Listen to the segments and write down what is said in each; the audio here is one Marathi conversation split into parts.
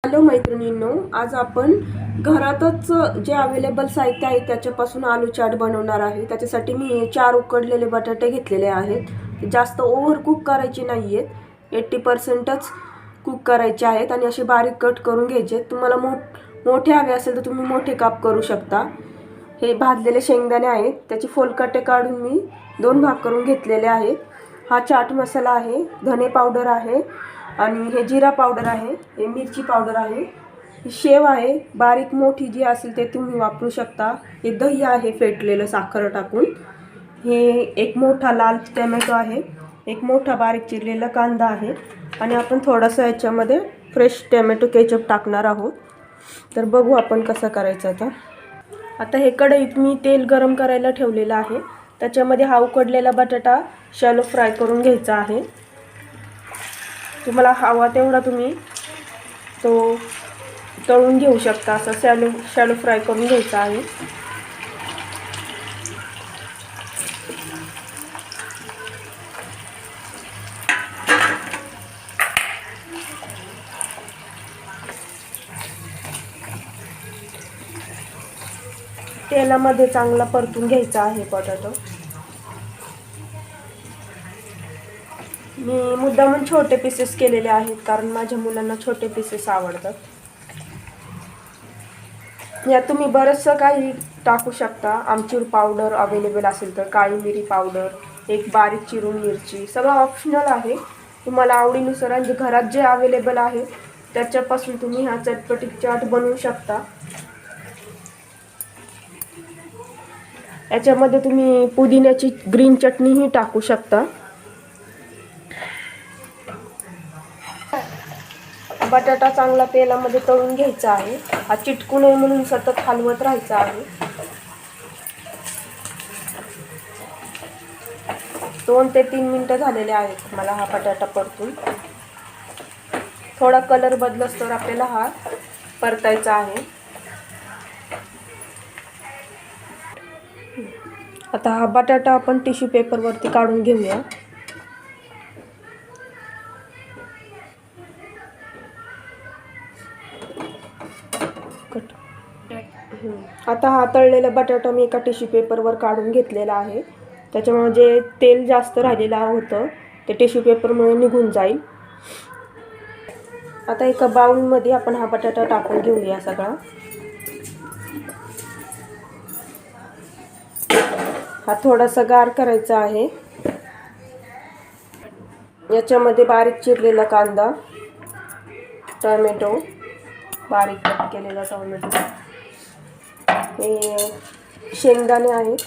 हॅलो मैत्रिणींनो, आज आपण घरातच जे अवेलेबल साहित्य आहे त्याच्यापासून आलू चाट बनवणार आहे। त्याच्यासाठी मी 4 उकडलेले बटाटे घेतलेले आहेत। जास्त ओव्हर कुक करायचे नाहीयेत, 80%च कुक करायचे आहेत आणि असे बारीक कट करून घ्यायचे। तुम्हाला मोठे हवे असेल तर तुम्ही मोठे काप करू शकता। हे भाजलेले शेंगदाणे आहेत, त्याची फोलकटे काढून मी 2 भाग करून घेतलेले आहेत। हा चाट मसाला आहे, धने पावडर आहे आणि हे जिरा पावडर आहे, हे मिरची पावडर आहे, ही शेव आहे बारीक मोठी जी असेल ते तुम्ही वापरू शकता। हे दही आहे फेटलेलं साखर टाकून, हे एक मोठा लाल टोमॅटो आहे, एक मोठा बारीक चिरलेला कांदा आहे आणि आपण थोडासा याच्यामध्ये फ्रेश टोमॅटो केचप टाकणार आहोत। तर बघू आपण कसं करायचं। आता हे कढईत मी तेल गरम करायला ठेवलेलं आहे, त्याच्यामध्ये हा उकडलेला बटाटा शॅलो फ्राय करून घ्यायचा आहे। तुम्हाला हवा तेवढा तुम्ही तो तळून घेऊ शकता, असं शॅलो फ्राय करून घ्यायचा आहे। तेलामध्ये चांगला परतून घ्यायचा आहे बटाटा। मी मुद्दामून छोटे पीसेस केलेले आहेत, कारण माझ्या मुलांना छोटे पीसेस आवडतात। यात तुम्ही बरंचसं काही टाकू शकता, आमचूर पावडर अवेलेबल असेल तर, काळी मिरी पावडर, एक बारीक चिरून मिरची, सगळं ऑप्शनल आहे। तुम्हाला आवडीनुसार आणि घरात जे अवेलेबल आहे त्याच्यापासून तुम्ही हा चटपटीत चाट बनवू शकता। याच्यामध्ये तुम्ही पुदिन्याची ग्रीन चटणीही टाकू शकता। बटाटा चांगला तेलामध्ये तळून घ्यायचा आहे, हा चिटकू नये म्हणून सतत हलवत राहायचा आहे। 2 ते 3 मिनिटं झालेले आहेत मला हा बटाटा परतून। थोडा कलर बदलस तर आपल्याला हा परतायचा आहे। आता हा बटाटा आपण टिश्यू पेपरवरती काढून घेऊया। आता हा तळलेला बटाटा मी एका टिश्यू पेपरवर काढून घेतलेला आहे, त्याच्यामुळे जे तेल जास्त राहिलेलं होतं ते टिश्यू पेपरमुळे निघून जाईल। आता एका बाउलमध्ये आपण हा बटाटा टाकून घेऊया सगळा। हा थोडासा गार करायचा आहे। याच्यामध्ये बारीक चिरलेला कांदा, टोमॅटो, बारीक कट केलेला टोमॅटो, हे शेंगदाणे आहेत,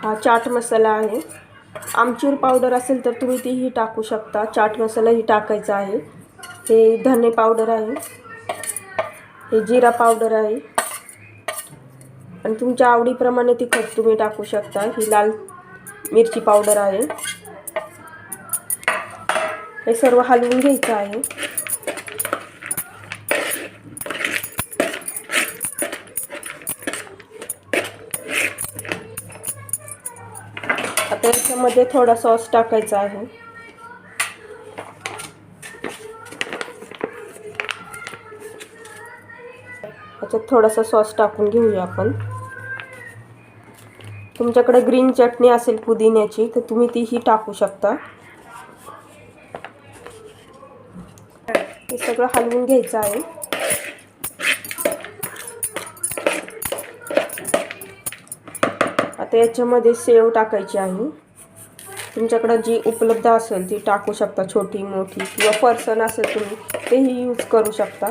हा चाट मसाला आहे, आमचूर पावडर असेल तर तुम्ही तीही टाकू शकता, चाट मसालाही टाकायचा आहे, हे धने पावडर आहे, हे जिरा पावडर आहे आणि तुमच्या आवडीप्रमाणे तिखट तुम्ही टाकू शकता, ही लाल मिरची पावडर आहे। हे सर्व हलवून घ्यायचं आहे। आता याच्यामध्ये थोडा सॉस टाकायचा आहे। याच्यात थोडासा सॉस टाकून घेऊया आपण। तुमच्याकडे ग्रीन चटणी असेल पुदिन्याची तर तुम्ही तीही टाकू शकता। हे सगळं हलवून घ्यायचं आहे। आता याच्यामध्ये सेव टाकायची आहे, तुमच्याकडे जी उपलब्ध असेल ती टाकू शकता, छोटी मोठी, किंवा फरसाण असेल तुम्ही तेही यूज करू शकता।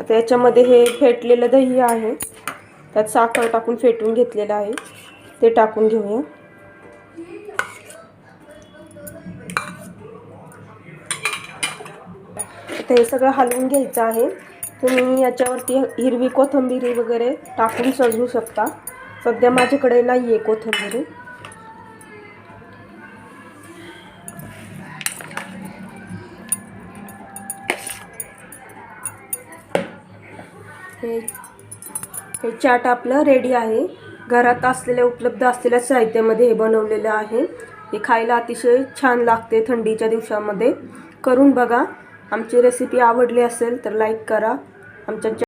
आता याच्यामध्ये हे फेटलेलं दही आहे, त्यात साखर टाकून फेटून घेतलेलं आहे, ते टाकून घेऊया। आता हे सगळं हलवून घ्यायचं आहे। तुम्ही याच्यावरती हिरवी कोथिंबीर वगैरे टाकून सजवू शकता, सध्या माझ्याकडे नाही आहे कोथिंबीर। हे चाट आपलं रेडी आहे। घरात असलेल्या उपलब्ध असलेल्या साहित्यामध्ये हे बनवलेलं आहे। हे खायला अतिशय छान लागते थंडीच्या दिवसामध्ये. करून बघा. आमची रेसिपी आवडली असेल तर लाईक करा. आमच्या